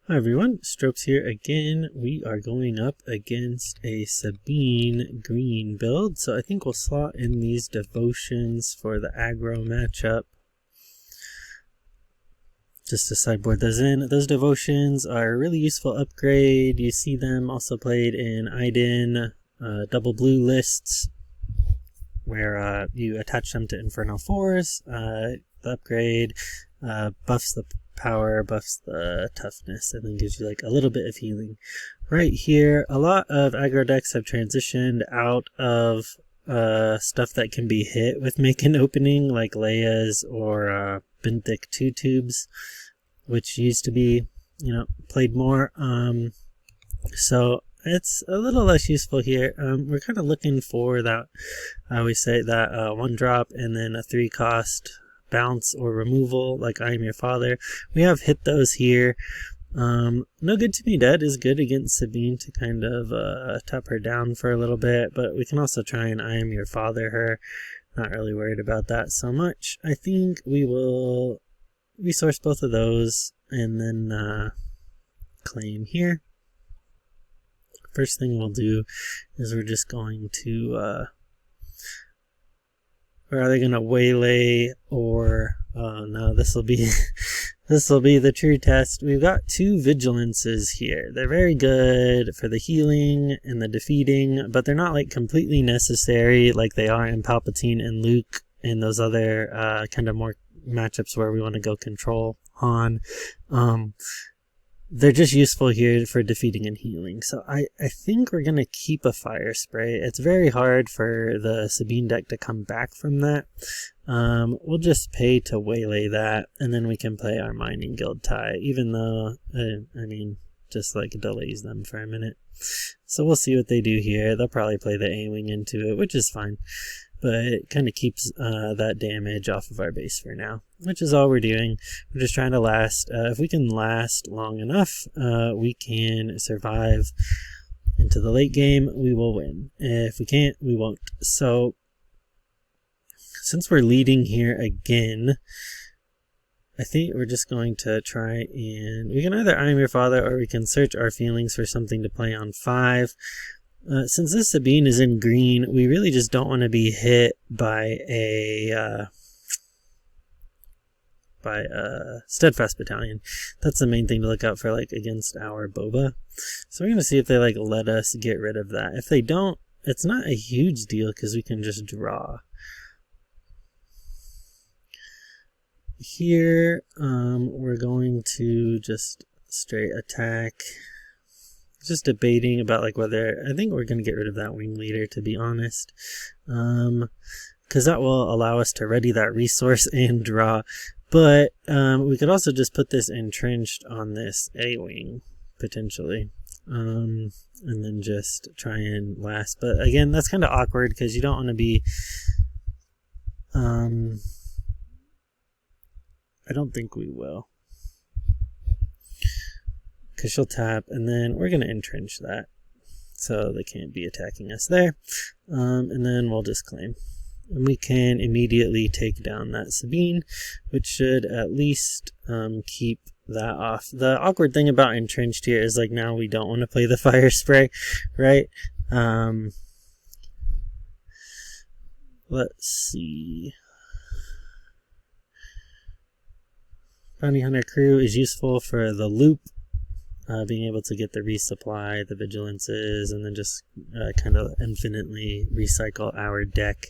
Hi everyone, Stropes here again. We are going up against a Sabine green build, so I think we'll slot in these devotions for the aggro matchup. Just to sideboard those in. Those devotions are a really useful upgrade. You see them also played in Iden double blue lists, where you attach them to Infernal Force. The upgrade buffs the power, buffs the toughness, and then gives you like a little bit of healing. Right here, a lot of aggro decks have transitioned out of stuff that can be hit with Make an Opening, like Leia's or Benthic 2 tubes, which used to be, played more. So it's a little less useful here. We're kind of looking for that, I always say that 1-drop and then a 3-cost bounce or removal, like I Am Your Father. We have hit those here. No Good to Be Dead is good against Sabine to kind of tap her down for a little bit, but we can also try and I Am Your Father her. Not really worried about that so much. I think we will resource both of those and then claim here. First thing we'll do is we're just going to or are they going to waylay, or no, this will be the true test. We've got 2 vigilances here. They're very good for the healing and the defeating, but they're not like completely necessary like they are in Palpatine and Luke and those other kind of more matchups where we want to go control Han. They're just useful here for defeating and healing. So I think we're going to keep a Fire Spray. It's very hard for the Sabine deck to come back from that. We'll just pay to waylay that, and then we can play our Mining Guild tie, even though, just like delays them for a minute. So we'll see what they do here. They'll probably play the A-Wing into it, which is fine. But it kind of keeps that damage off of our base for now, which is all we're doing. We're just trying to last. If we can last long enough, we can survive into the late game. We will win. If we can't, we won't. So, since we're leading here again, I think we're just going to try and... We can either I Am Your Father, or we can search our feelings for something to play on 5. Since this Sabine is in green, we really just don't want to be hit by a Steadfast Battalion. That's the main thing to look out for, like, against our Boba. So we're going to see if they, like, let us get rid of that. If they don't, it's not a huge deal because we can just draw. Here, we're going to just straight attack. Just debating about like whether I think we're going to get rid of that wing leader, to be honest, because that will allow us to ready that resource and draw. But we could also just put this entrenched on this A-wing potentially, and then just try and last. But again, that's kind of awkward because you don't want to be. I don't think we will. Because she'll tap, and then we're going to entrench that so they can't be attacking us there, and then we'll just claim, and we can immediately take down that Sabine, which should at least keep that off. The awkward thing about entrenched here is like now we don't want to play the Fire Spray, right? Let's see. Bounty Hunter Crew is useful for the loop. Being able to get the resupply, the vigilances, and then just kind of infinitely recycle our deck.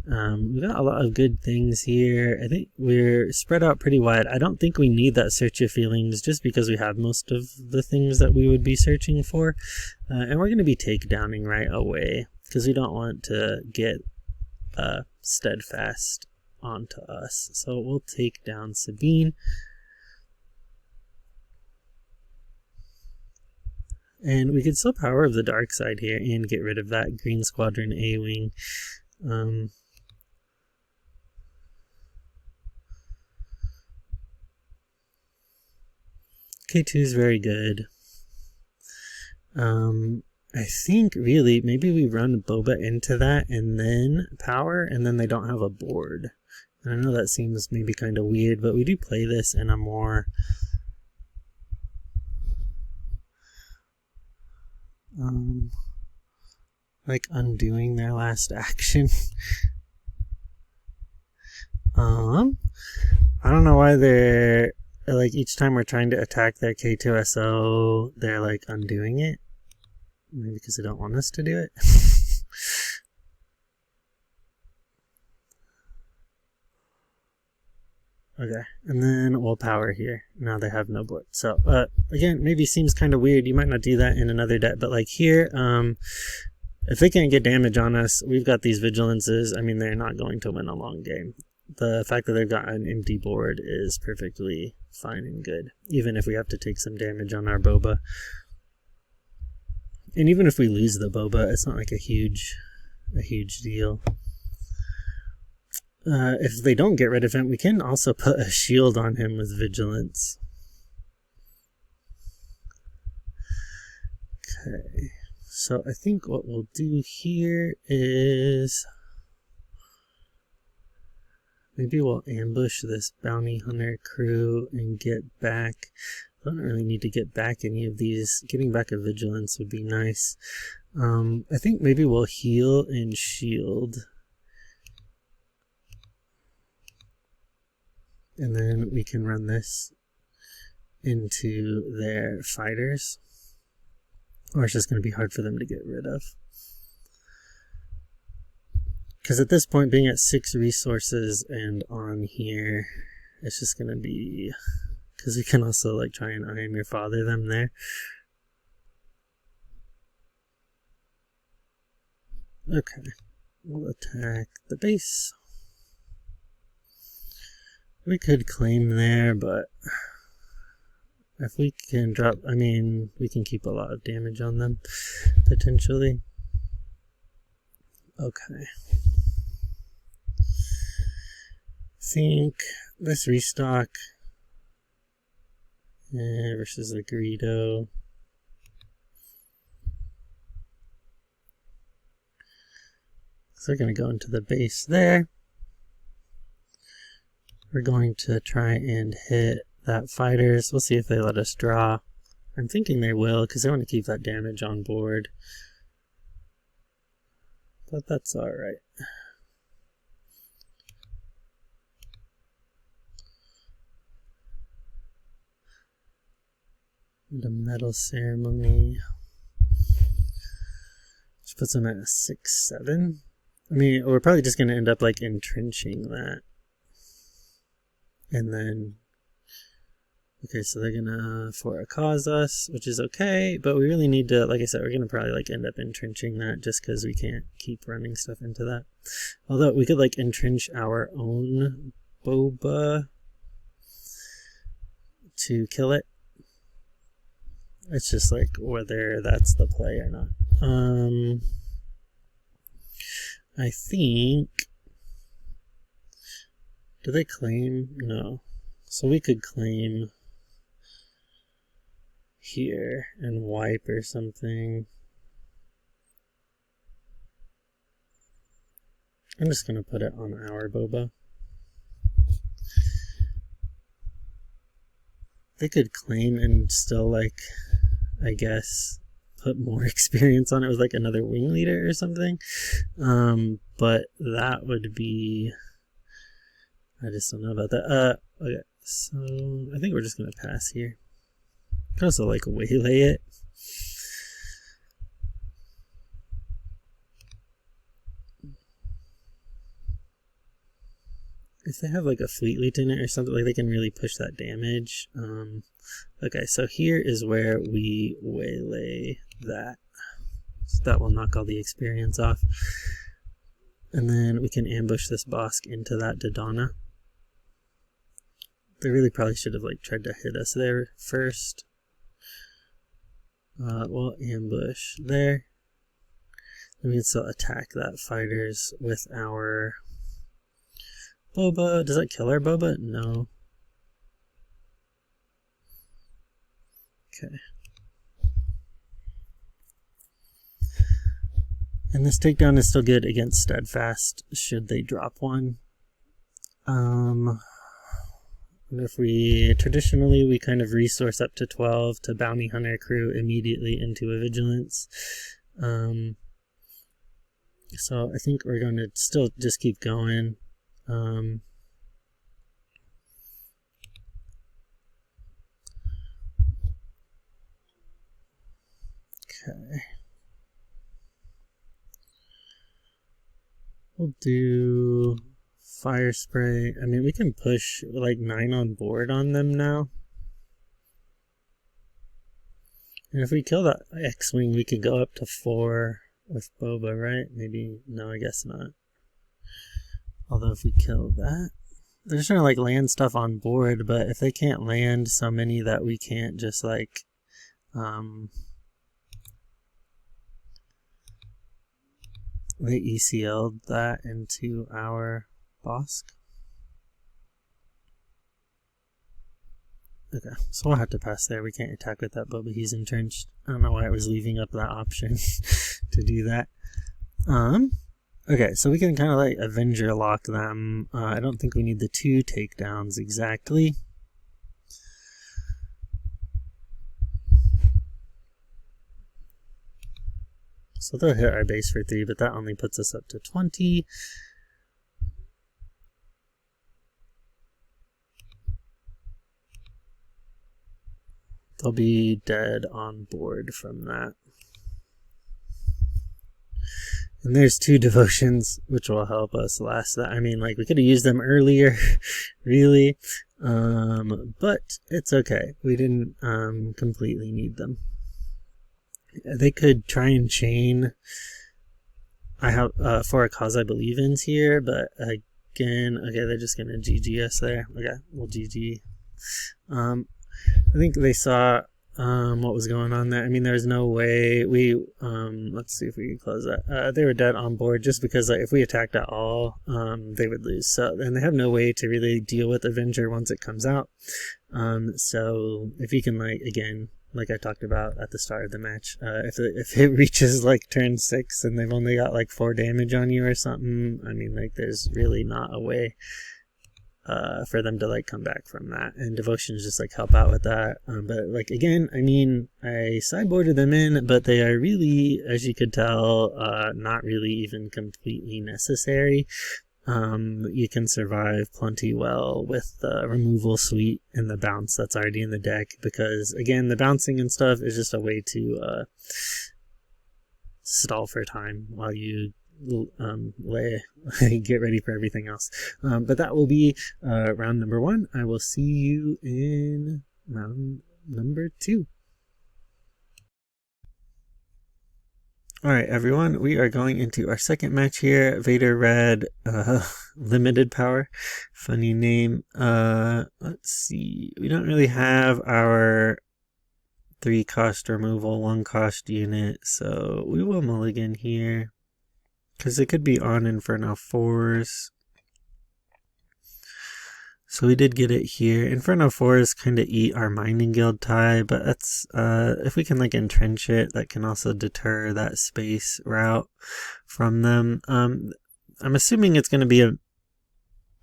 We've got a lot of good things here. I think we're spread out pretty wide. I don't think we need that Search Your Feelings just because we have most of the things that we would be searching for. And we're going to be takedowning right away because we don't want to get Steadfast onto us. So we'll take down Sabine. And we could still Power of the Dark Side here and get rid of that Green Squadron A-Wing. K2 is very good. I think really maybe we run Boba into that and then Power, and then they don't have a board. And I know that seems maybe kind of weird, but we do play this in a more like undoing their last action. I don't know why they're like each time we're trying to attack their K2SO, they're like undoing it. Maybe because they don't want us to do it. Okay, and then we'll power here. Now they have no Blitz. So, again, maybe seems kind of weird. You might not do that in another deck, but like here, if they can't get damage on us, we've got these Vigilances. I mean, they're not going to win a long game. The fact that they've got an empty board is perfectly fine and good, even if we have to take some damage on our Boba. And even if we lose the Boba, it's not like a huge deal. If they don't get rid of him, we can also put a shield on him with Vigilance. Okay, so I think what we'll do here is maybe we'll ambush this bounty hunter crew and get back. I don't really need to get back any of these. Getting back a Vigilance would be nice. I think maybe we'll heal and shield. And then we can run this into their fighters. Or it's just going to be hard for them to get rid of. Because at this point, being at 6 resources and on here, it's just going to be... Because we can also like try and I am your father them there. Okay. We'll attack the base. We could claim there, but if we can drop, I mean, we can keep a lot of damage on them, potentially. Okay. Think this restock versus the Greedo. So we're going to go into the base there. We're going to try and hit that fighters. We'll see if they let us draw. I'm thinking they will because they want to keep that damage on board. But that's alright. The medal ceremony. Which puts them at a 6-7. I mean, we're probably just going to end up like entrenching that. And then, okay, so they're gonna for a cause us, which is okay, but we really need to, like I said, we're gonna probably like end up entrenching that just because we can't keep running stuff into that. Although we could like entrench our own Boba to kill it. It's just like whether that's the play or not. I think. Do they claim? No. So we could claim here and wipe or something. I'm just going to put it on our Boba. They could claim and still, like, I guess, put more experience on it with like another wing leader or something. But that would be... I just don't know about that. Okay, so I think we're just gonna pass here. Could also like waylay it. If they have like a fleet lieutenant or something, like they can really push that damage. Okay, so here is where we waylay that. So that will knock all the experience off. And then we can ambush this Bosk into that Dodonna. They really probably should have like tried to hit us there first. We'll ambush there. Then we can still attack that fighters with our Boba. Does that kill our Boba? No. Okay. And this takedown is still good against Steadfast, should they drop one. And if we, traditionally, we kind of resource up to 12 to bounty hunter crew immediately into a vigilance. So I think we're going to still just keep going. Okay. We'll do fire spray. I mean, we can push like 9 on board on them now. And if we kill that X-Wing, we could go up to 4 with Boba, right? Maybe, no, I guess not. Although if we kill that, they're just trying to like land stuff on board, but if they can't land so many that we can't just like, they ECL'd that into our Bosk. Okay, so we'll have to pass there. We can't attack with that Boba. He's entrenched. I don't know why I was leaving up that option to do that. Okay, so we can kind of like Avenger lock them. I don't think we need the 2 takedowns exactly. So they'll hit our base for 3, but that only puts us up to 20. They'll be dead on board from that. And there's 2 devotions, which will help us last that. I mean, like, we could have used them earlier, really. But it's okay. We didn't completely need them. They could try and chain. I have 4 cause I believe in's here, but again, okay, they're just gonna GG us there. Okay, we'll GG. I think they saw what was going on there. I mean, there's no way we let's see if we can close that. They were dead on board just because like, if we attacked at all, they would lose. So, and they have no way to really deal with Avenger once it comes out. So if you can, like, again, like I talked about at the start of the match, if it reaches like turn 6 and they've only got like 4 damage on you or something, I mean, like, there's really not a way for them to like come back from that, and devotions just like help out with that. But like, again, I mean, I sideboarded them in, but they are really, as you could tell, not really even completely necessary. You can survive plenty well with the removal suite and the bounce that's already in the deck, because again, the bouncing and stuff is just a way to stall for time while you get ready for everything else. But that will be round number 1. I will see you in round number 2. Alright, everyone, we are going into our second match here. Vader Red, limited power. Funny name. Let's see. We don't really have our 3 cost removal, 1 cost unit, so we will mulligan here. Because it could be on Inferno 4s. So we did get it here. Inferno 4s kind of eat our Mining Guild tie, but that's, if we can like entrench it, that can also deter that space route from them. I'm assuming it's going to be a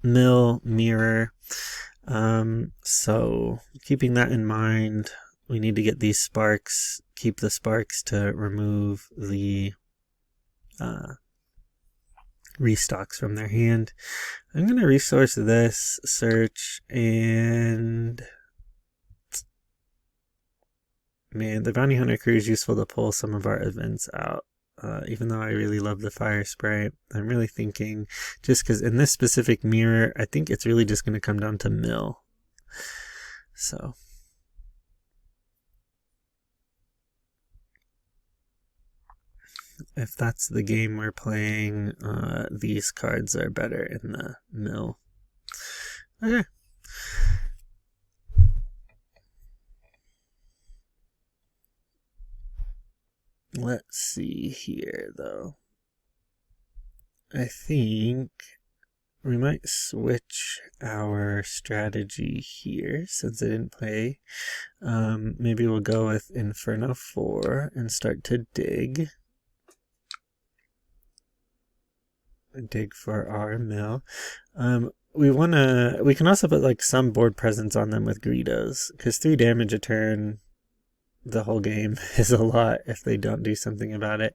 mill mirror. So keeping that in mind, we need to get these sparks, keep the sparks to remove the, restocks from their hand. I'm going to resource this, search, and man, the bounty hunter crew is useful to pull some of our events out. Even though I really love the fire spray, I'm really thinking, just because in this specific mirror, I think it's really just going to come down to mill. So if that's the game we're playing, these cards are better in the mill. Okay. Let's see here, though. I think we might switch our strategy here since I didn't play. Maybe we'll go with Inferno 4 and start to dig. Dig for our mill. we can also put like some board presence on them with Greedos, because 3 damage a turn the whole game is a lot if they don't do something about it.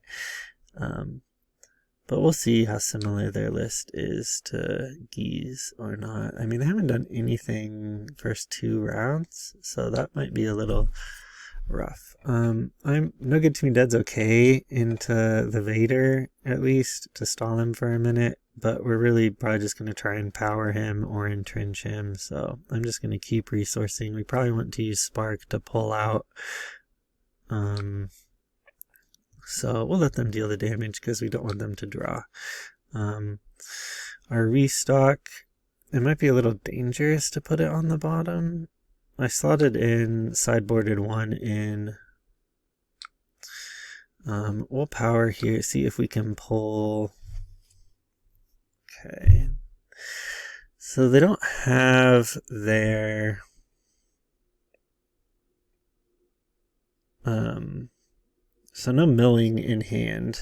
But we'll see how similar their list is to Geese or not. I mean, they haven't done anything first 2 rounds, so that might be a little rough. I'm No Good To Me Dead's okay into the Vader, at least, to stall him for a minute, but we're really probably just going to try and power him or entrench him, so I'm just going to keep resourcing. We probably want to use Spark to pull out. So we'll let them deal the damage because we don't want them to draw. Our restock, it might be a little dangerous to put it on the bottom. I slotted in sideboarded 1 in. We'll power here, see if we can pull. Okay. So they don't have their so no milling in hand.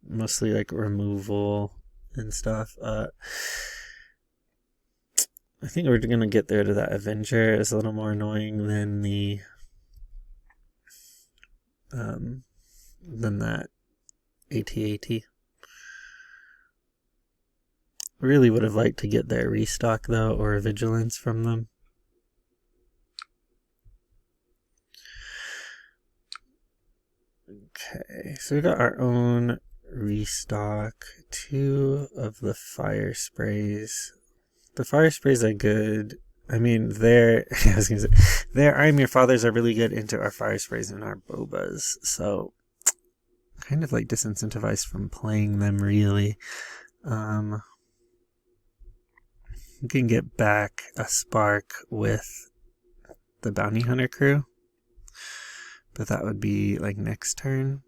Mostly like removal and stuff. I think we're gonna get there to that Avenger. It's a little more annoying than the than that AT-AT. Really would have liked to get their restock though, or a vigilance from them. Okay, so we got our own restock. 2 of the fire sprays. The fire sprays are good. I mean, I was gonna say, their I Am Your Fathers are really good into our fire sprays and our Bobas. So, kind of like disincentivized from playing them, really. We can get back a Spark with the Bounty Hunter crew. But that would be like next turn.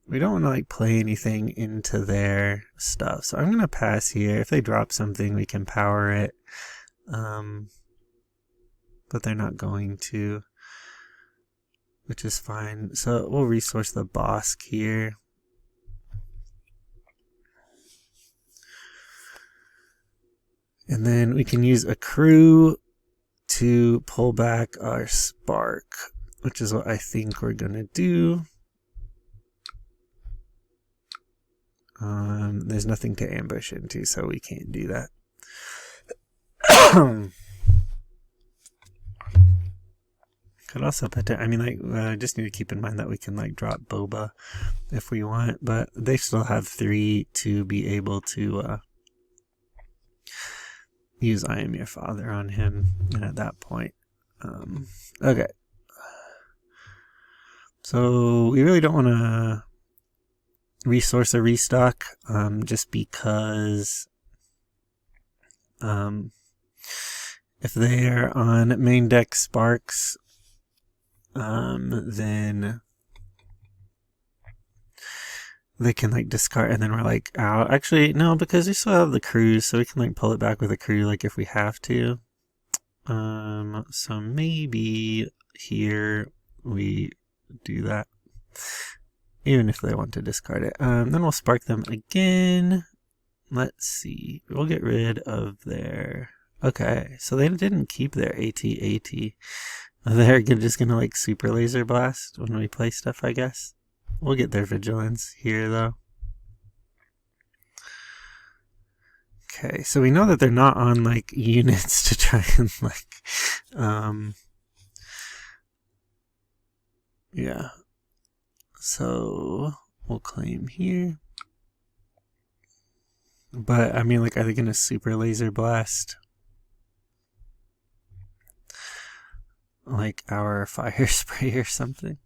We don't want to like play anything into their stuff. So I'm going to pass here. If they drop something, we can power it. But they're not going to, which is fine. So we'll resource the Bosk here. And then we can use a crew to pull back our Spark, which is what I think we're going to do. There's nothing to ambush into, so we can't do that. Could also put it, I mean, like, I just need to keep in mind that we can, like, drop Boba if we want, but they still have 3 to be able to use I Am Your Father on him, and at that point. Okay. So we really don't want to resource a restock, just because if they're on main deck Sparks, then they can like discard and then we're like out. Actually, no, because we still have the crew, so we can like pull it back with a crew like if we have to. So maybe here we do that, even if they want to discard it. Then we'll Spark them again. Let's see. We'll get rid of their... Okay, so they didn't keep their AT-AT. They're just gonna like Super Laser Blast when we play stuff, I guess. We'll get their Vigilance here, though. Okay, so we know that they're not on like units to try and like... yeah. So we'll claim here. But I mean, like, are they gonna Super Laser Blast like our Fire Spray or something?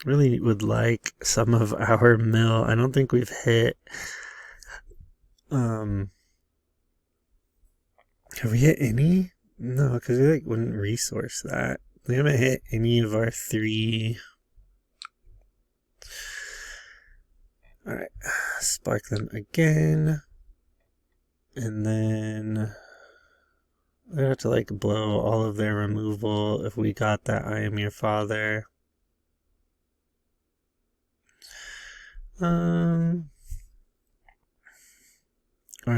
Really would like some of our mill. I don't think we've hit. Have we hit any? No, because we like wouldn't resource that. We haven't hit any of our 3. Alright, Spark them again. And then we have to like blow all of their removal if we got that I Am Your Father. Or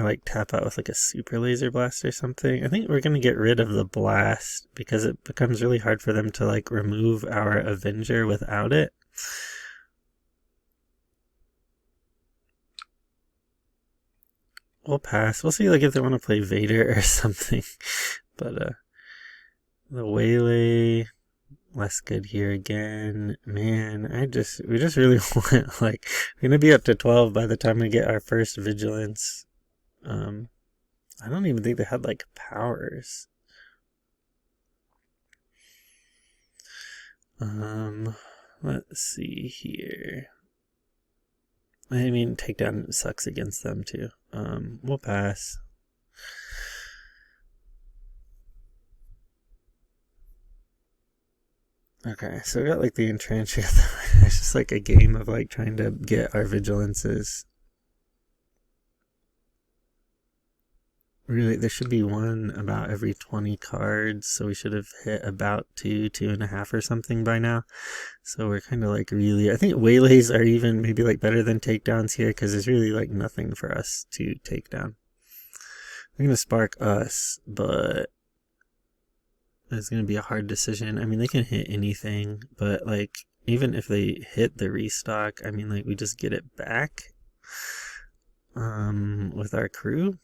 like tap out with like a super laser blast or something. I think we're gonna get rid of the blast because it becomes really hard for them to like remove our Avenger without it. We'll pass. We'll see like if they want to play Vader or something. But the Waylay, less good here again. Man, we just really want, like, we're gonna be up to 12 by the time we get our first Vigilance. I don't even think they had like powers. Let's see here. I mean, takedown sucks against them too. We'll pass. Okay, so we got like the entrench here. It's just like a game of like trying to get our vigilances. Really, there should be one about every 20 cards, so we should have hit about 2.5 or something by now. So we're kind of like really, I think waylays are even maybe like better than takedowns here because there's really like nothing for us to take down. They're gonna spark us, but it's gonna be a hard decision. I mean, they can hit anything, but like even if they hit the restock, I mean, like we just get it back with our crew.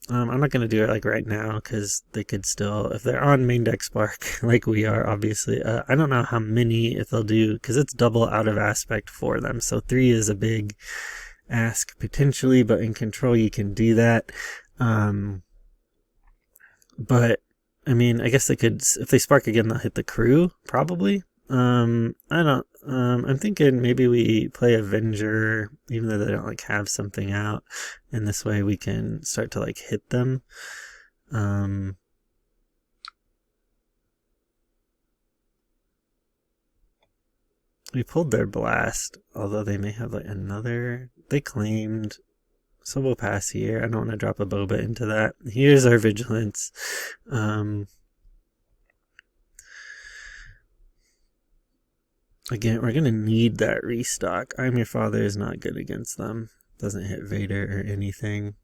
I'm not going to do it like right now because they could still, if they're on main deck spark like we are, obviously. I don't know how many if they'll do because it's double out of aspect for them. So 3 is a big ask potentially, but in control you can do that. But I mean, I guess they could, if they spark again, they'll hit the crew probably. I'm thinking maybe we play Avenger, even though they don't like have something out, and this way we can start to like hit them. We pulled their blast, although they may have like another. They claimed, so we'll pass here. I don't want to drop a Boba into that. Here's our vigilance. Again, we're going to need that restock. I'm Your Father is not good against them. Doesn't hit Vader or anything.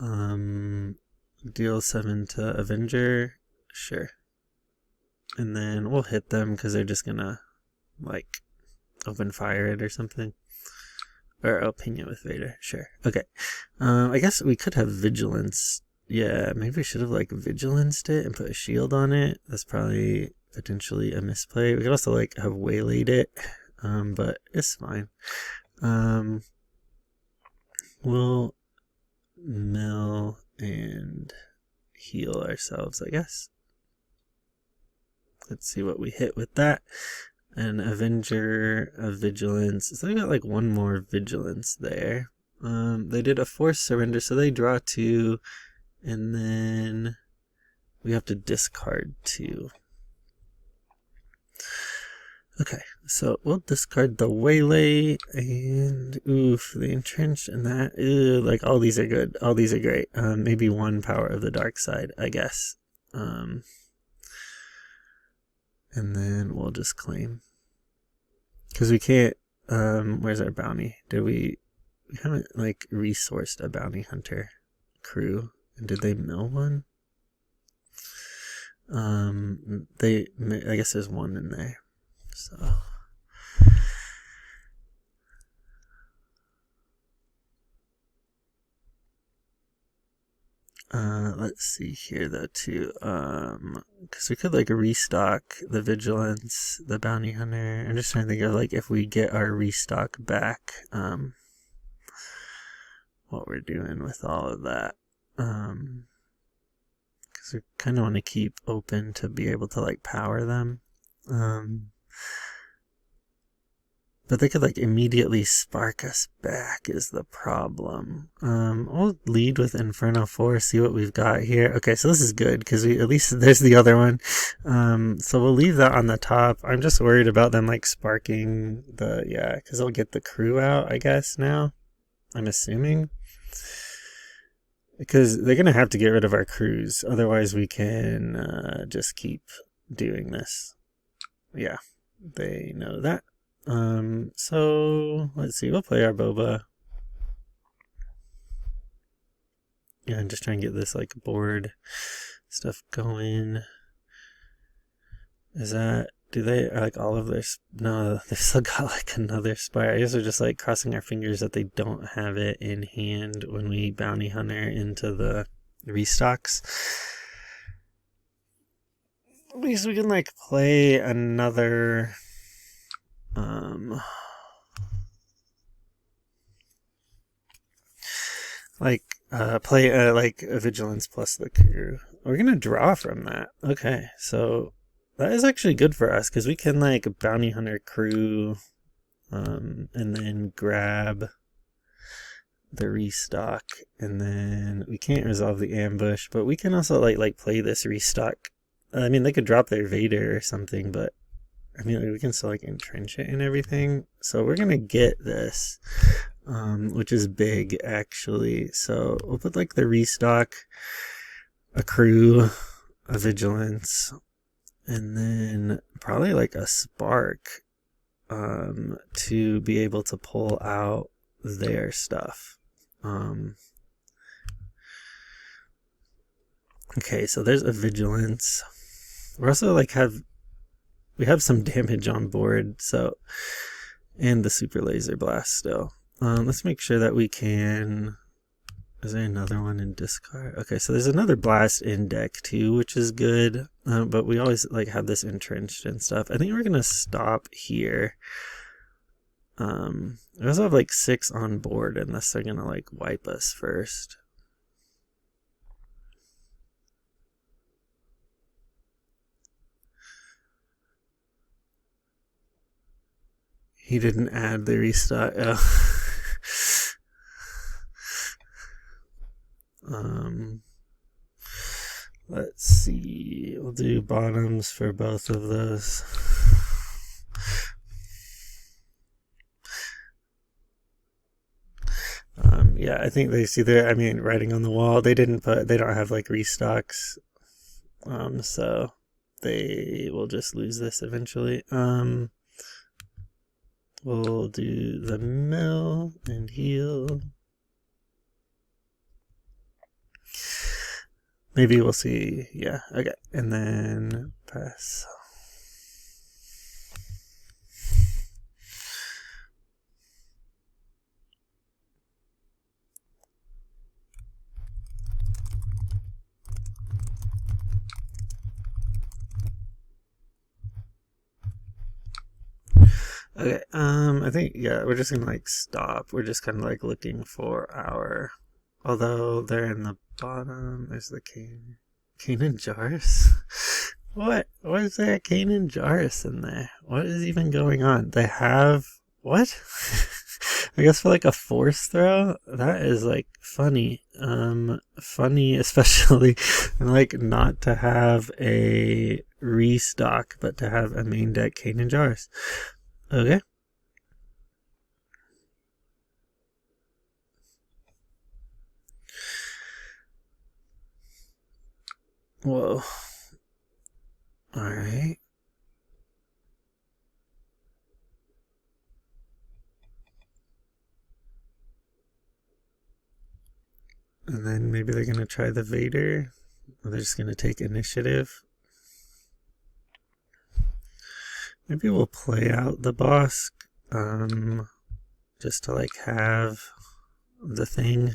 Deal 7 to Avenger. Sure. And then we'll hit them because they're just going to, like, open fire it or something. Or open it with Vader. Sure. Okay. I guess we could have Vigilance. Yeah, maybe we should have, like, Vigilanced it and put a shield on it. That's probably potentially a misplay. We could also like have waylaid it, but it's fine. We'll mill and heal ourselves, I guess. Let's see what we hit with that. An Avenger of Vigilance. So they got like one more Vigilance there. They did a forced surrender, so they draw 2, and then we have to discard 2. Okay, so we'll discard the Waylay and oof, the Entrenched and that. Ew, like all these are good. All these are great. Maybe 1 Power of the Dark Side, I guess. And then we'll just claim. Because we can't, where's our bounty? We haven't like resourced a bounty hunter crew. And did they mill one? I guess there's 1 in there. So let's see here though too. Because we could like restock the Vigilance, the Bounty Hunter. I'm just trying to think of like if we get our restock back, what we're doing with all of that. Because we kind of want to keep open to be able to like power them. But they could like immediately spark us back is the problem. We'll lead with Inferno 4, see what we've got here. Okay, so this is good because at least there's the other one. So we'll leave that on the top. I'm just worried about them like sparking because they'll get the crew out, I guess, now. I'm assuming. Because they're going to have to get rid of our crews. Otherwise we can just keep doing this. Yeah, they know that. So let's see, we'll play our Boba. Yeah, I'm just trying to get this like board stuff going. Is that, do they like all of their, no, they still got like another spire. I guess we're just like crossing our fingers that they don't have it in hand when we bounty hunter into the restocks. At least we can like play another play like a vigilance plus the crew. We're gonna draw from that. Okay, so that is actually good for us because we can like bounty hunter crew, and then grab the restock, and then we can't resolve the ambush, but we can also like play this restock. I mean, they could drop their Vader or something, but I mean, we can still like entrench it and everything. So we're gonna get this, which is big actually. So we'll put like the restock, a crew, a vigilance, and then probably like a spark, to be able to pull out their stuff. Okay, so there's a vigilance. We're also like we have some damage on board, so, and the super laser blast still. Let's make sure that we can, is there another one in discard? Okay, so there's another blast in deck too, which is good, but we always like have this entrenched and stuff. I think we're gonna stop here. We also have like 6 on board unless they're gonna like wipe us first. He didn't add the restock. Oh. Let's see. We'll do bottoms for both of those. Yeah, I think they see their, I mean, writing on the wall. They don't have like restocks. So they will just lose this eventually. We'll do the mill and heal. Maybe we'll see. Yeah, okay. And then pass. Okay, I think, yeah, we're just gonna like stop. We're just kind of like looking for our, although they're in the bottom, there's the Cane and Jarus. What is there, Cane and Jarus in there? What is even going on? They have, what? I guess for like a force throw? That is like funny. Funny especially like not to have a restock, but to have a main deck Cane and Jarus. Okay. Whoa. Alright. And then maybe they're going to try the Vader. Or they're just going to take initiative. Maybe we'll play out the boss, just to like have the thing.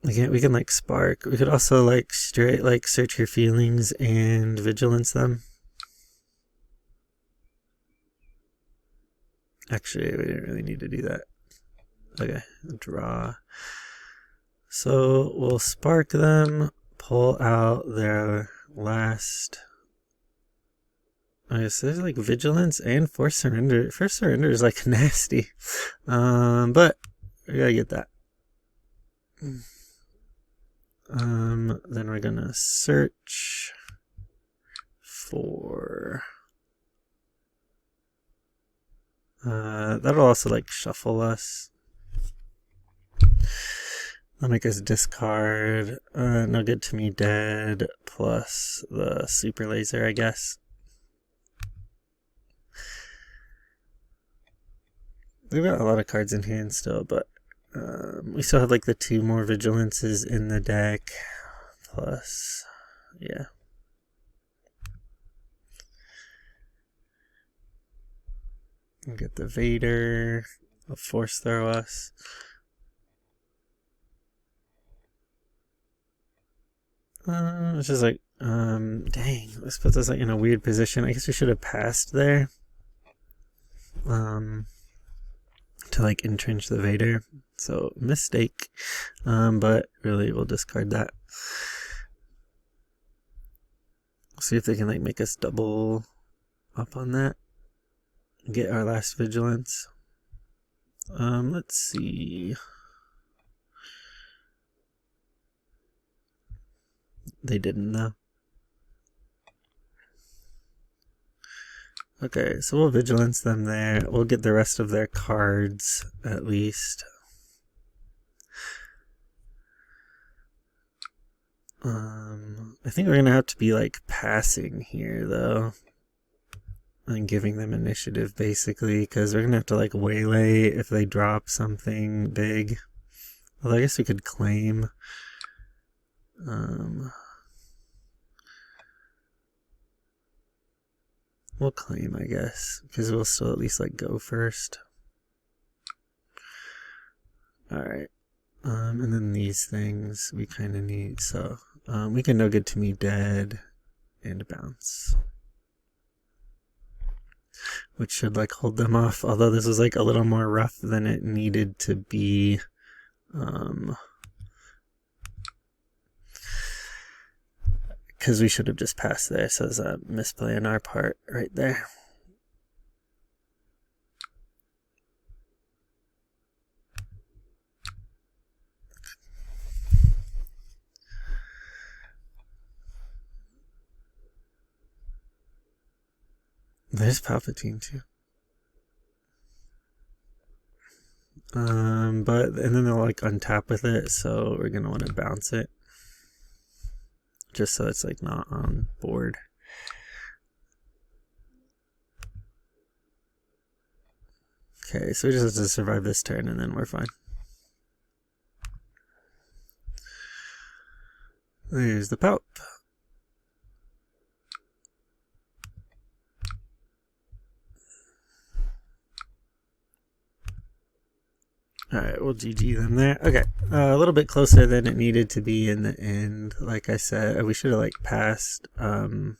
We can like spark. We could also like straight like search your feelings and vigilance them. Actually, we didn't really need to do that. Okay, draw. So we'll spark them. Pull out their last. Okay, so there's like vigilance and force surrender. First surrender is like nasty, but we gotta get that. Then we're gonna search for. That'll also like shuffle us. I'll make us discard no good to me dead plus the super laser, I guess. We've got a lot of cards in hand still, but we still have like the 2 more vigilances in the deck. Plus, yeah. We'll get the Vader. I'll force throw us. It's just like, dang, this puts us like in a weird position. I guess we should have passed there. To like entrench the Vader. So, mistake. But really, we'll discard that. See if they can like make us double up on that. Get our last vigilance. Let's see. They didn't though. Okay, so we'll vigilance them there. We'll get the rest of their cards at least. I think we're gonna have to be like passing here though. And giving them initiative basically, because we're gonna have to like waylay if they drop something big. Although I guess we could claim. We'll claim, I guess, because we'll still at least like go first. Alright. And then these things we kind of need, so we can no good to me dead and bounce. Which should like hold them off, although this was like a little more rough than it needed to be. Because we should have just passed there, so there's a misplay on our part right there. There's Palpatine too. And then they'll like untap with it, so we're gonna want to bounce it. Just so it's like not on board. Okay, so we just have to survive this turn and then we're fine. There's the Palp. Alright, we'll GG them there. Okay, a little bit closer than it needed to be in the end. Like I said, we should have like passed when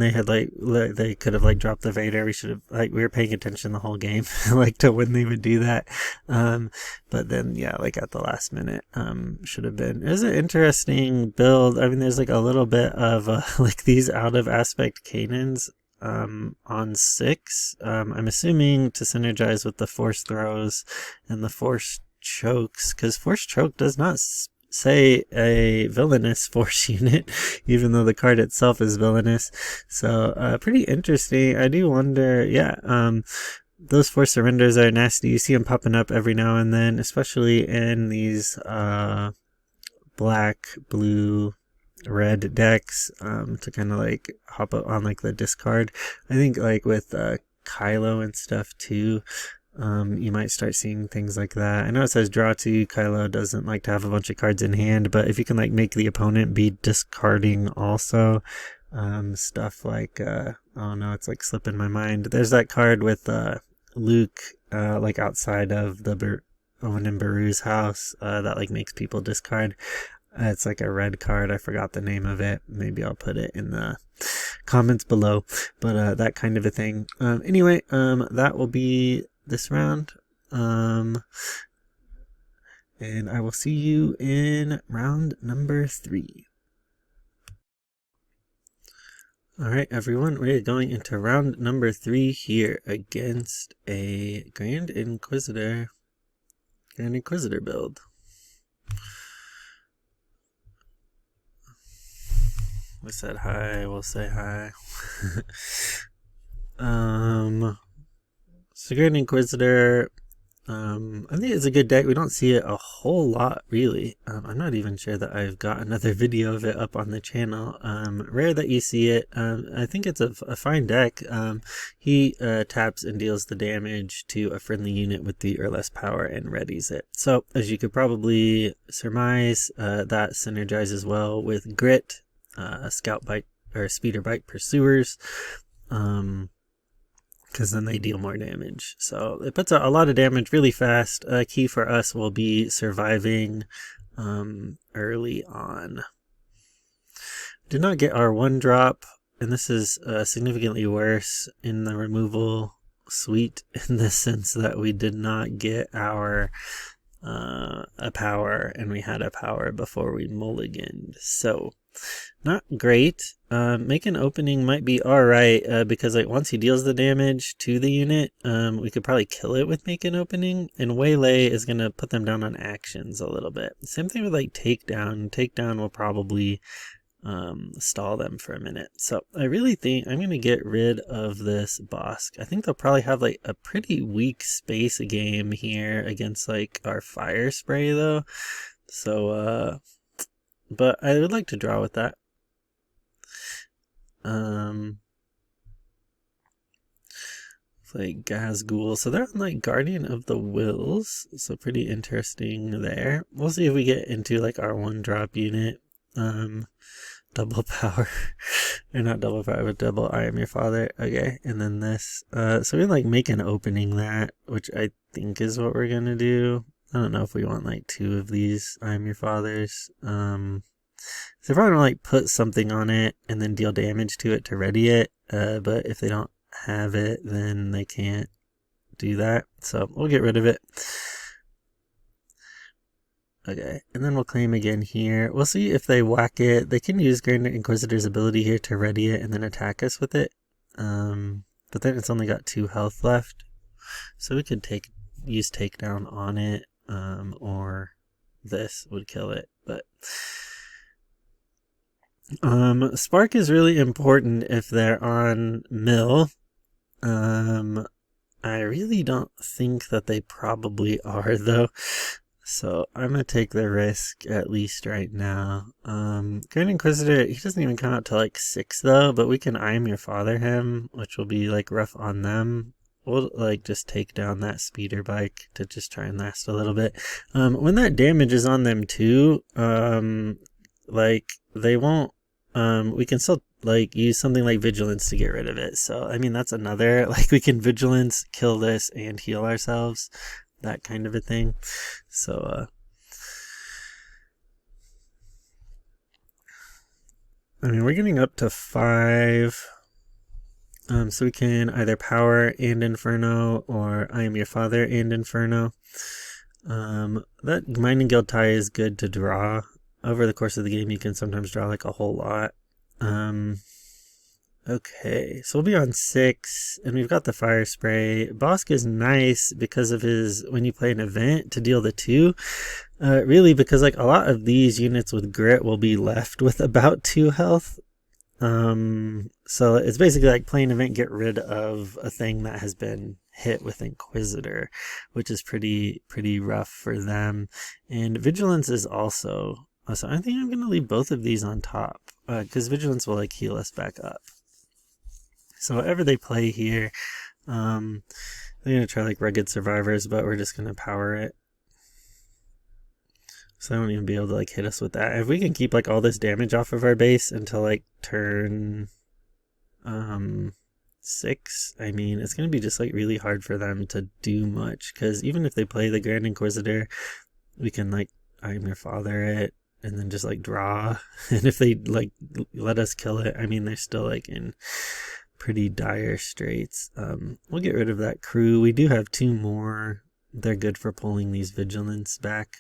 they had like they could have like dropped the Vader. We should have like we were paying attention the whole game like to when they would do that. But then yeah, like at the last minute should have been. It was an interesting build. I mean, there's like a little bit of like these out of aspect cannons on 6. I'm assuming to synergize with the force throws and the force chokes, because force choke does not say a villainous force unit, even though the card itself is villainous. So pretty interesting. I do wonder, yeah, those force surrenders are nasty. You see them popping up every now and then, especially in these black, blue, red decks, to kind of like hop up on like the discard. I think like with Kylo and stuff too, you might start seeing things like that. I know it says draw 2. Kylo doesn't like to have a bunch of cards in hand, but if you can like make the opponent be discarding also, stuff like oh no, it's like slipping my mind. There's that card with Luke like outside of the Owen and Beru's house that like makes people discard. It's like a red card. I forgot the name of it. Maybe I'll put it in the comments below. But that kind of a thing. Anyway, that will be this round. And I will see you in round number 3. Alright everyone, we're going into round number 3 here against a Grand Inquisitor build. We said hi, we'll say hi. So Grand Inquisitor, I think it's a good deck. We don't see it a whole lot, really. I'm not even sure that I've got another video of it up on the channel. Rare that you see it. I think it's a fine deck. He taps and deals the damage to a friendly unit with 3 or less power and readies it. So, as you could probably surmise, that synergizes well with Grit, Scout Bite, or Speeder Bite Pursuers. Because then they deal more damage. So it puts out a lot of damage really fast. Key for us will be surviving early on. Did not get our 1-drop, and this is significantly worse in the removal suite in the sense that we did not get our a power, and we had a power before we mulliganed. So not great. Make an opening might be alright, because like once he deals the damage to the unit, we could probably kill it with make an opening, and waylay is going to put them down on actions a little bit. Same thing with like takedown. Takedown will probably stall them for a minute. So I really think I'm going to get rid of this Bosk. I think they'll probably have like a pretty weak space game here against like our fire spray though. So but I would like to draw with that. Like Gazgul. So they're on like Guardian of the Wills. So pretty interesting there. We'll see if we get into like our 1-drop unit. Double power. Or not double power, but double I am your father. Okay, and then this. So we like make an opening that, which I think is what we're gonna do. I don't know if we want like 2 of these I am your fathers. So probably gonna like put something on it and then deal damage to it to ready it. But if they don't have it, then they can't do that. So we'll get rid of it. Okay, and then we'll claim again here. We'll see if they whack it. They can use Grand Inquisitor's ability here to ready it and then attack us with it. But then it's only got 2 health left. So we could use takedown on it, or this would kill it. But Spark is really important if they're on mill. I really don't think that they probably are though. So I'm gonna take the risk at least right now. Grand Inquisitor, he doesn't even come out to like 6 though, but we can I am your father him, which will be like rough on them. We'll like just take down that speeder bike to just try and last a little bit. When that damage is on them too, like they won't, we can still like use something like vigilance to get rid of it. So I mean that's another, like we can vigilance, kill this, and heal ourselves. That kind of a thing. So I mean we're getting up to 5. So we can either power and Inferno or I am your father and Inferno. That Mining Guild tie is good to draw. Over the course of the game you can sometimes draw like a whole lot. Okay, so we'll be on 6, and we've got the fire spray. Bosk is nice because of his, when you play an event, to deal the 2. Really, because like a lot of these units with grit will be left with about 2 health. So it's basically like playing event, get rid of a thing that has been hit with Inquisitor, which is pretty rough for them. And Vigilance is also, so I think I'm going to leave both of these on top, because Vigilance will like heal us back up. So whatever they play here, they're going to try like Rugged Survivors, but we're just going to power it. So they won't even be able to like hit us with that. If we can keep like all this damage off of our base until like turn 6, I mean, it's going to be just like really hard for them to do much. Because even if they play the Grand Inquisitor, we can like I am your father it and then just like draw. And if they like let us kill it, I mean, they're still like in pretty dire straits. We'll get rid of that crew. We do have 2 more. They're good for pulling these vigilance back.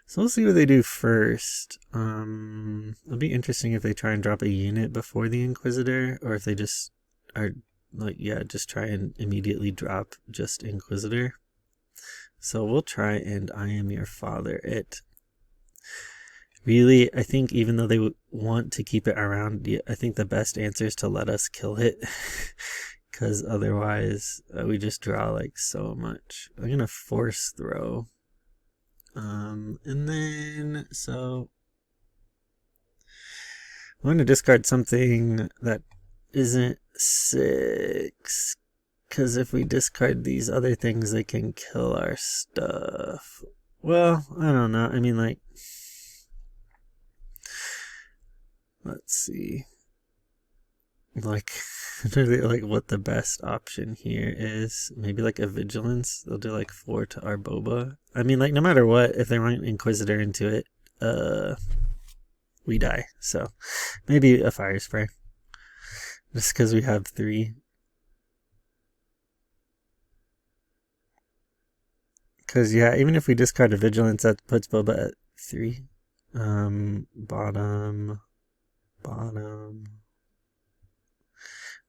So we'll see what they do first. It'll be interesting if they try and drop a unit before the Inquisitor, or if they just are like, yeah, just try and immediately drop just Inquisitor. So we'll try and I am your father it. Really, I think even though they want to keep it around, I think the best answer is to let us kill it. because otherwise we just draw like so much. I'm gonna force throw. And then, so I'm going to discard something that isn't 6, because if we discard these other things, they can kill our stuff. Well, I don't know. I mean, like, let's see. Like, really, like, what the best option here is. Maybe, like, a Vigilance. They'll do, like, 4 to our Boba. I mean, like, no matter what, if they run Inquisitor into it, we die. So, maybe a Fire Spray. Just because we have 3. Because, yeah, even if we discard a Vigilance, that puts Boba at 3. Bottom.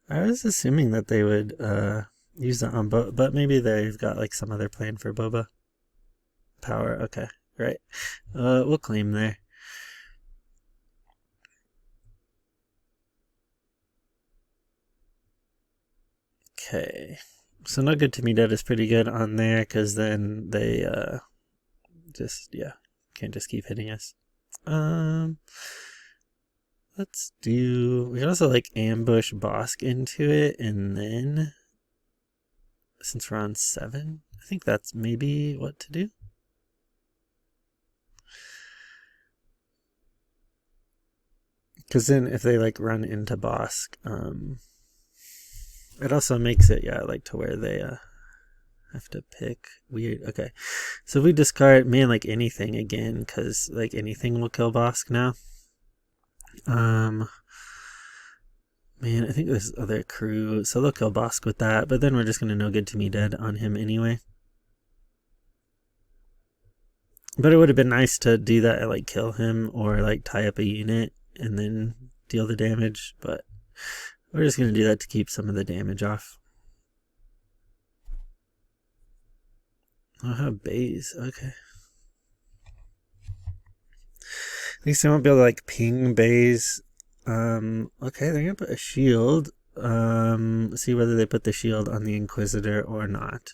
I was assuming that they would use that on Boba, but maybe they've got like some other plan for Boba. Power, okay, right. We'll claim there. Okay, so No Good to Me Dead is pretty good on there, because then they just, yeah, can't just keep hitting us. Let's do, we can also like ambush Bosk into it, and then, since we're on 7, I think that's maybe what to do. Because then if they like run into Bosk, it also makes it, yeah, like to where they have to pick. Weird. Okay, so we discard, man, like anything again, because like anything will kill Bosk now. Man, I think there's other crew, so they'll kill Bosk with that, but then we're just gonna No Good to Me Dead on him anyway. But it would have been nice to do that and like kill him, or like tie up a unit and then deal the damage, but we're just gonna do that to keep some of the damage off. I'll have bays, okay. At least I won't be able to like ping bays. Okay, they're gonna put a shield. See whether they put the shield on the Inquisitor or not.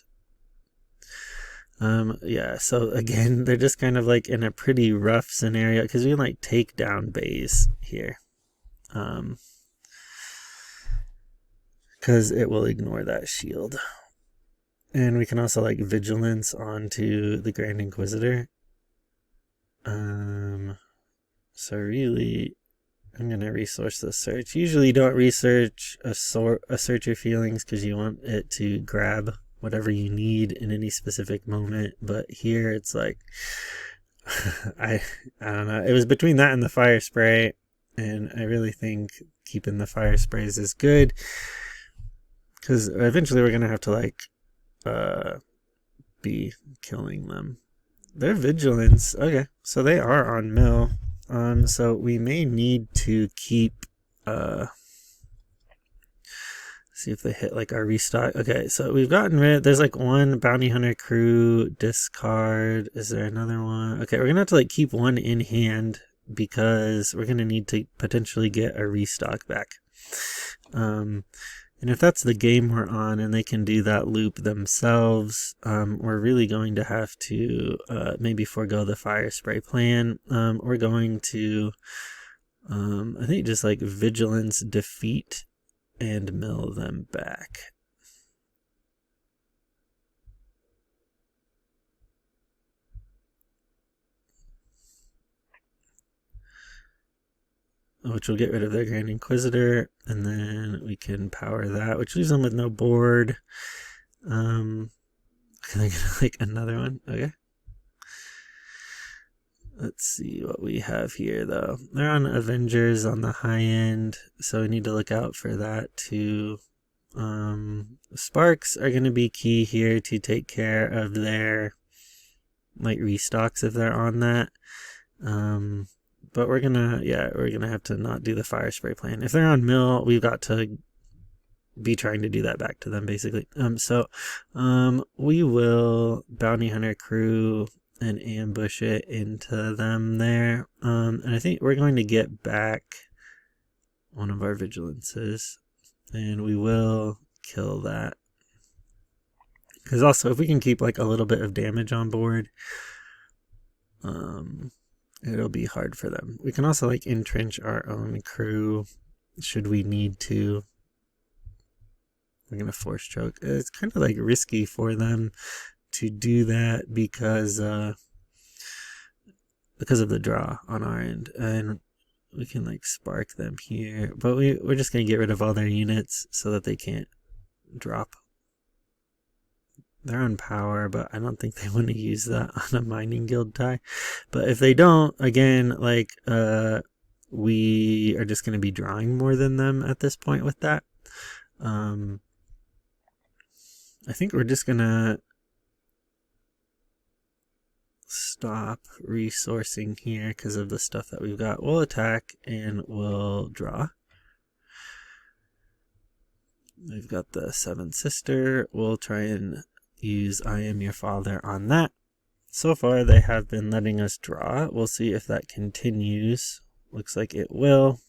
Yeah, so again, they're just kind of like in a pretty rough scenario, because we can like take down bays here. Because it will ignore that shield. And we can also like Vigilance onto the Grand Inquisitor. So really, I'm going to resource the search. Usually you don't research a search your feelings because you want it to grab whatever you need in any specific moment. But here it's like, I don't know. It was between that and the Fire Spray. And I really think keeping the Fire Sprays is good. Because eventually we're going to have to like be killing them. Their Vigilance. Okay, so they are on mill. So we may need to keep, see if they hit like our restock. Okay, so we've gotten rid, there's like 1 Bounty Hunter crew, discard. Is there another one? Okay, we're gonna have to like keep 1 in hand, because we're gonna need to potentially get a restock back. And if that's the game we're on and they can do that loop themselves, we're really going to have to maybe forego the Fire Spray plan. We're going to, I think, just like Vigilance, defeat, and mill them back. Which will get rid of their Grand Inquisitor, and then we can power that, which leaves them with no board. Can I get like another one? Okay. Let's see what we have here, though. They're on Avengers on the high end, so we need to look out for that too. Sparks are going to be key here to take care of their like restocks if they're on that. But we're gonna have to not do the Fire Spray plan. If they're on mill, we've got to be trying to do that back to them, basically. We will Bounty Hunter crew and ambush it into them there. And I think we're going to get back one of our Vigilances, and we will kill that. Because also, if we can keep like a little bit of damage on board, it'll be hard for them. We can also like entrench our own crew should we need to. We're gonna force choke. It's kind of like risky for them to do that because of the draw on our end, and we can like spark them here, but we're just gonna get rid of all their units so that they can't drop. They're on power, but I don't think they want to use that on a mining guild tie. But if they don't, again, like we are just gonna be drawing more than them at this point with that. I think we're just gonna stop resourcing here because of the stuff that we've got. We'll attack and we'll draw. We've got the Seventh Sister. We'll try and use I Am Your Father on that. So far they have been letting us draw. We'll see if that continues. Looks like it will.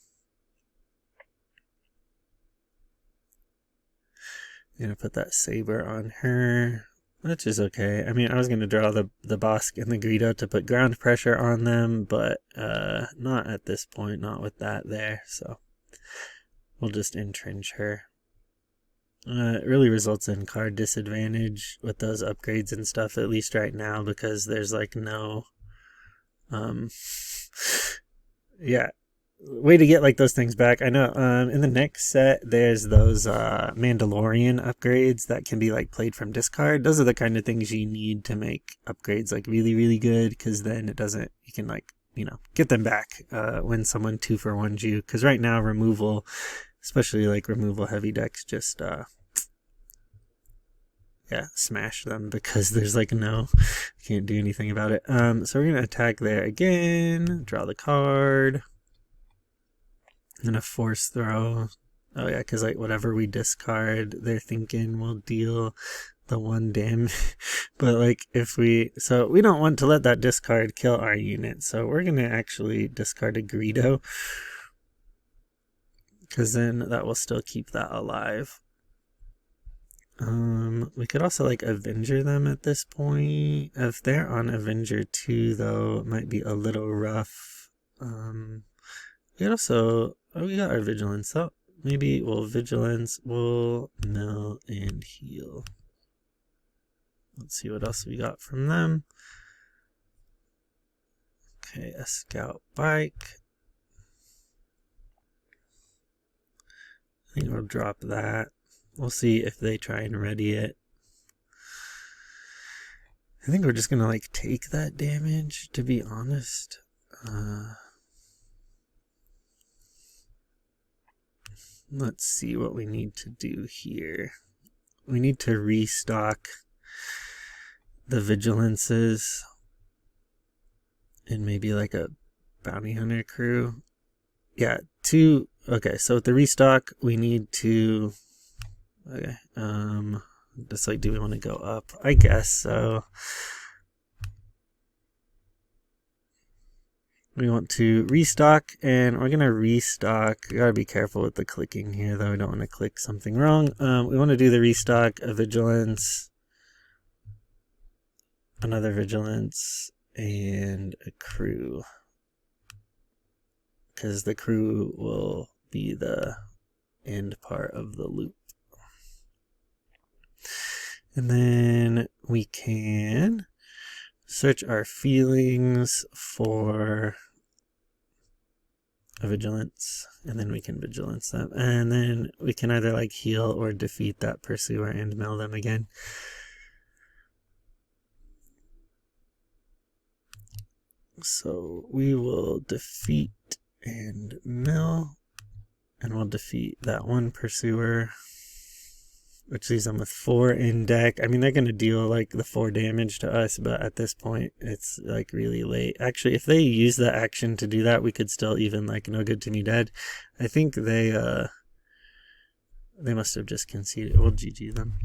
I'm gonna put that saber on her, which is okay. I mean, I was going to draw the Bosk and the Greedo to put ground pressure on them, but not at this point, not with that there. So we'll just entrench her. It really results in card disadvantage with those upgrades and stuff, at least right now, because there's like no yeah, way to get like those things back. I know in the next set there's those Mandalorian upgrades that can be like played from discard. Those are the kind of things you need to make upgrades like really good, because then it doesn't, you can like, you know, get them back when someone 2-for-1s you, because right now removal, especially like removal heavy decks, just yeah, smash them because there's like no, can't do anything about it. So we're gonna attack there again, draw the card. I'm gonna force throw. Oh yeah, because like whatever we discard, they're thinking we'll deal the 1 damage. But like if we, so we don't want to let that discard kill our unit, so we're gonna actually discard a Greedo, because then that will still keep that alive. We could also like Avenger them at this point. If they're on Avenger 2 though, it might be a little rough. We could also, oh, we got our Vigilance, so maybe we'll Vigilance, we'll mill and heal. Let's see what else we got from them. Okay, a Scout Bike. I think we'll drop that. We'll see if they try and ready it. I think we're just gonna like take that damage, to be honest. Let's see what we need to do here. We need to restock the Vigilances and maybe like a Bounty Hunter crew. Yeah, 2. Okay, so with the restock, we need to, okay, just like, do we want to go up? I guess so. We want to restock, and we're going to restock. You gotta be careful with the clicking here, though. We don't want to click something wrong. We want to do the restock, a Vigilance, another Vigilance, and a crew. Because the crew will be the end part of the loop. And then we can search our feelings for a Vigilance, and then we can Vigilance them. And then we can either like heal or defeat that pursuer and mill them again. So we will defeat and mill, and we'll defeat that one pursuer, which leaves them with 4 in deck. I mean, they're going to deal like the 4 damage to us, but at this point it's like really late. Actually, if they use the action to do that, we could still even like no good to me dead. I think they must have just conceded. We'll GG them.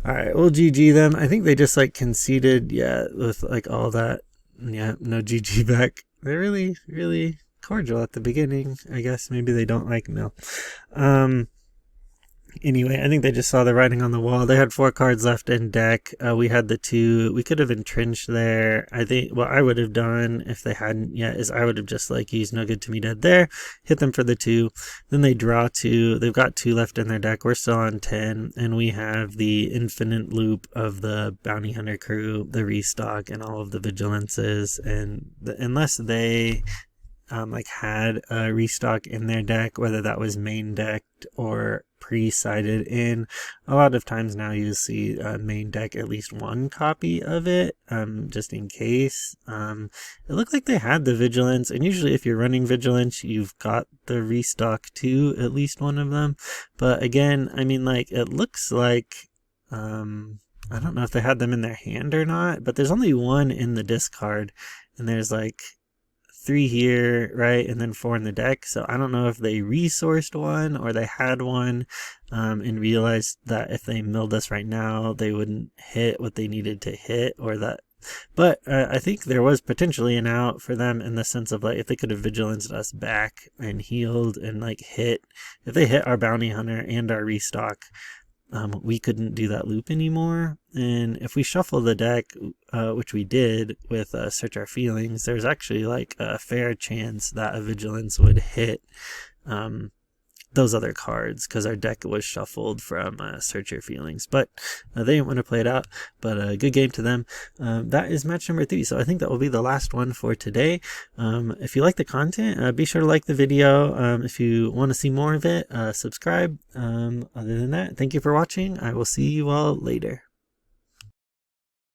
Alright, we'll GG them. I think they just like conceded, yeah, with like all that. Yeah, no GG back. They're really cordial at the beginning. I guess maybe they don't like Mill. Anyway, I think they just saw the writing on the wall. They had 4 cards left in deck. We had the 2. We could have entrenched there. I think what I would have done if they hadn't yet is I would have just like used No Good to Me Dead there, hit them for the 2. Then they draw 2. They've got 2 left in their deck. We're still on 10, and we have the infinite loop of the Bounty Hunter crew, the restock, and all of the vigilances. And unless they like had a restock in their deck, whether that was main decked or pre-sided in, a lot of times now you see main deck at least 1 copy of it, just in case. It looked like they had the vigilance, and usually if you're running vigilance you've got the restock too, at least one of them. But again, I mean, like, it looks like I don't know if they had them in their hand or not, but there's only 1 in the discard, and there's like 3 here, right, and then 4 in the deck. So I don't know if they resourced 1 or they had 1 and realized that if they milled us right now they wouldn't hit what they needed to hit, or that. But I think there was potentially an out for them in the sense of, like, if they could have vigilanced us back and healed and like hit, if they hit our bounty hunter and our restock, we couldn't do that loop anymore. And if we shuffle the deck, which we did with Search Our Feelings, there's actually like a fair chance that a vigilance would hit those other cards, because our deck was shuffled from Search Your Feelings. But they didn't want to play it out, but a good game to them. That is match number 3, so I think that will be the last one for today. If you like the content, be sure to like the video. If you want to see more of it, subscribe. Other than that, thank you for watching. I will see you all later.